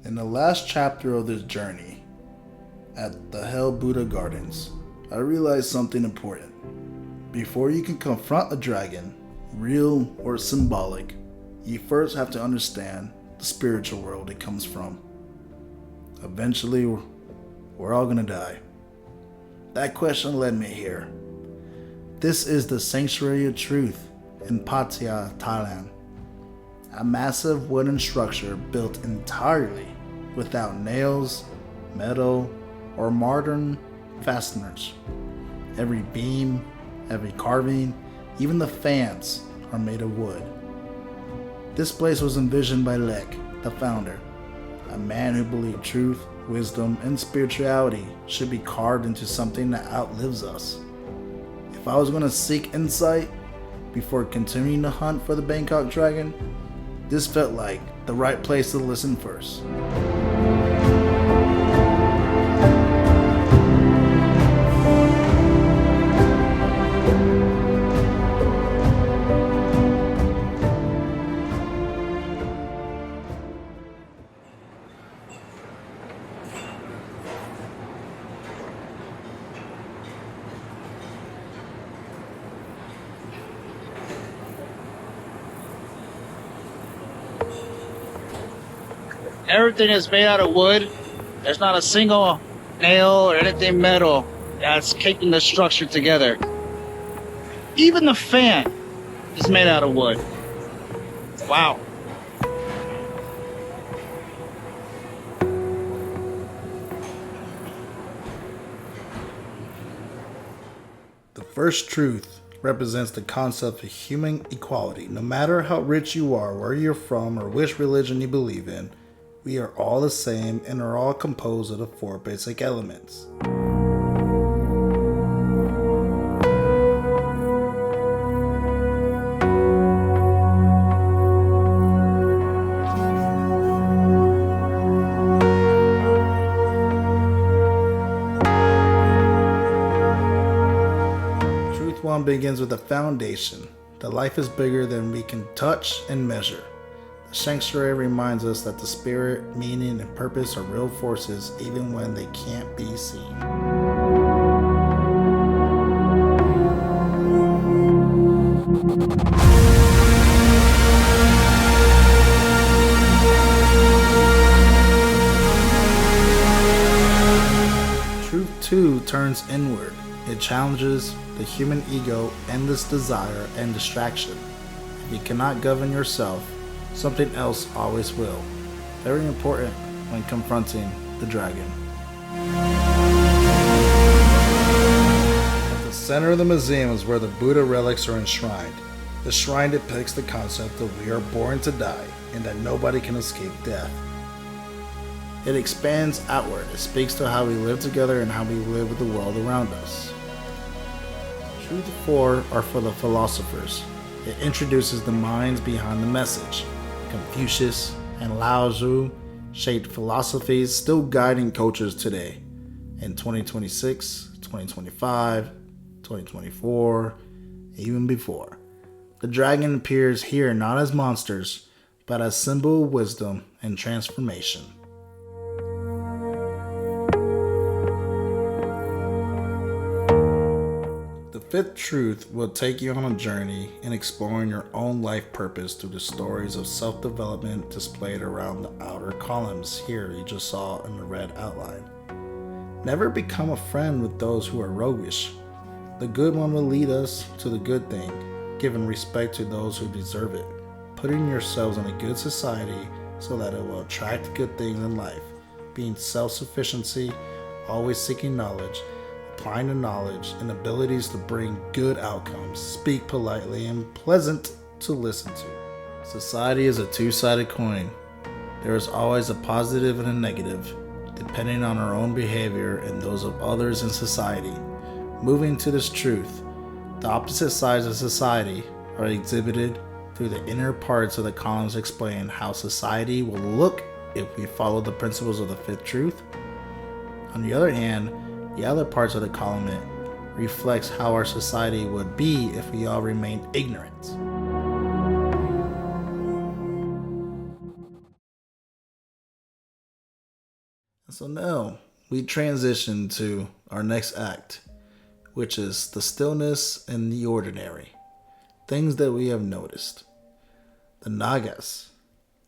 In the last chapter of this journey, at the Hell Buddha Gardens, I realized something important. Before you can confront a dragon, real or symbolic, you first have to understand the spiritual world it comes from. Eventually, we're all gonna die. That question led me here. This is the Sanctuary of Truth in Pattaya, Thailand. A massive wooden structure built entirely without nails, metal, or modern fasteners. Every beam, every carving, even the fans are made of wood. This place was envisioned by Lek, the founder, a man who believed truth, wisdom, and spirituality should be carved into something that outlives us. If I was going to seek insight before continuing to hunt for the Bangkok dragon, this felt like the right place to listen first. Everything is made out of wood. There's not a single nail or anything metal that's keeping the structure together. Even the fan is made out of wood. Wow. The first truth represents the concept of human equality. No matter how rich you are, where you're from, or which religion you believe in, we are all the same and are all composed of the four basic elements. Truth 1 begins with the foundation. The life is bigger than we can touch and measure. The sanctuary reminds us that the spirit, meaning, and purpose are real forces even when they can't be seen. Truth 2 turns inward. It challenges the human ego, endless desire, and distraction. If you cannot govern yourself, something else always will. Very important when confronting the dragon. At the center of the museum is where the Buddha relics are enshrined. The shrine depicts the concept that we are born to die and that nobody can escape death. It expands outward. It speaks to how we live together and how we live with the world around us. Truth 4 are for the philosophers. It introduces the minds behind the message. Confucius and Lao Tzu shaped philosophies still guiding cultures today. In 2026, 2025, 2024, even before. The dragon appears here not as monsters, but as symbol of wisdom and transformation. The fifth truth will take you on a journey in exploring your own life purpose through the stories of self-development displayed around the outer columns here you just saw in the red outline. Never become a friend with those who are roguish. The good one will lead us to the good thing, giving respect to those who deserve it, putting yourselves in a good society so that it will attract good things in life, being self-sufficiency, always seeking knowledge, applying the knowledge and abilities to bring good outcomes, speak politely, and pleasant to listen to. Society is a two-sided coin. There is always a positive and a negative, depending on our own behavior and those of others in society. Moving to this truth, the opposite sides of society are exhibited through the inner parts of the columns explain how society will look if we follow the principles of the fifth truth. On the other hand, the other parts of the column reflects how our society would be if we all remained ignorant. And so now we transition to our next act, which is the stillness and the ordinary, things that we have noticed. The Nagas,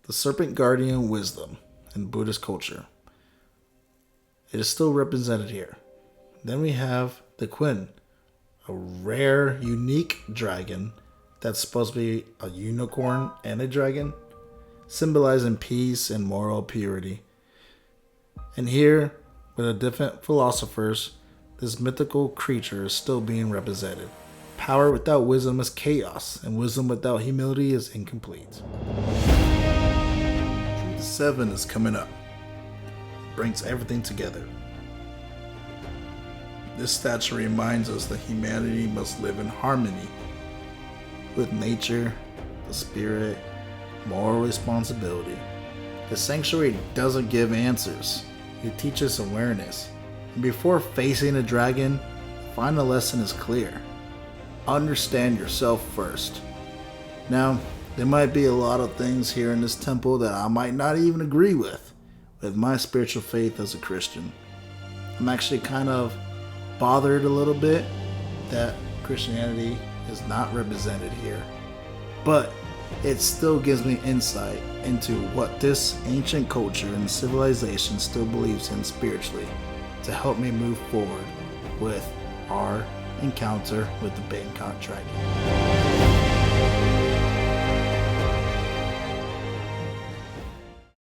the serpent guardian wisdom in Buddhist culture. It is still represented here. Then we have the Quinn, a rare, unique dragon that's supposed to be a unicorn and a dragon, symbolizing peace and moral purity. And here, with the different philosophers, this mythical creature is still being represented. Power without wisdom is chaos, and wisdom without humility is incomplete. Truth 7 is coming up. It brings everything together. This statue reminds us that humanity must live in harmony with nature, the spirit, moral responsibility. The sanctuary doesn't give answers. It teaches awareness. And before facing a dragon, the final lesson is clear. Understand yourself first. Now, there might be a lot of things here in this temple that I might not even agree with my spiritual faith as a Christian. I'm actually kind of bothered a little bit that Christianity is not represented here. But it still gives me insight into what this ancient culture and civilization still believes in spiritually to help me move forward with our encounter with the Bangkok dragon.